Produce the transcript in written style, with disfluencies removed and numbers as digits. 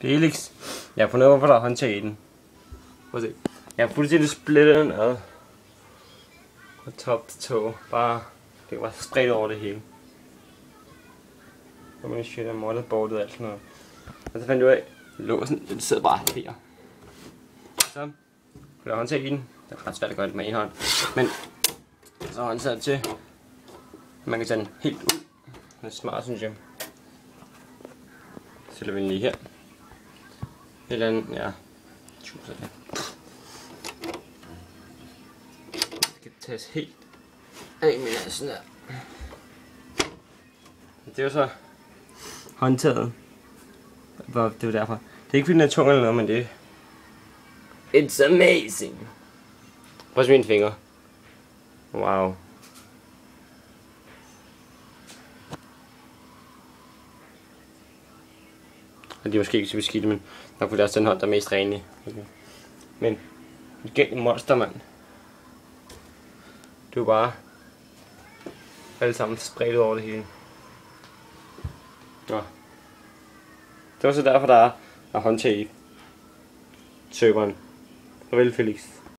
Felix, jeg har fundet ud af, hvorfor der er håndtag i den. Prøv at se. Jeg har fuldstændig splittet den ad. Fra top til tå. Bare, det kan bare spredt over det hele. Og man shit, jeg måtte bordet og alt sådan noget. Og så fandt jeg ud af, låsen, den sidder bare her. Så får jeg håndtag i den. Det er ret svært at gøre det med en hånd. Men så håndtaget til. Man kan tage den helt ud. Det er smart, synes jeg. Så sætter vi den lige her. Eller anden, ja. Det kan tages helt af med sådan der. Det er jo så håndtaget. Det er jo derfor. Det er ikke fordi den er tung eller noget, men det er... It's amazing! Prøv at se mine fingre. Wow. Og de er måske ikke så beskidte, men nok fordi det er også den hånd, der er mest renlig. Okay. Men igen en monster, mand. Det er jo bare alle sammen spredt over det hele. Nå. Det var så derfor, der er håndtag i tøberen. Farvel, Felix.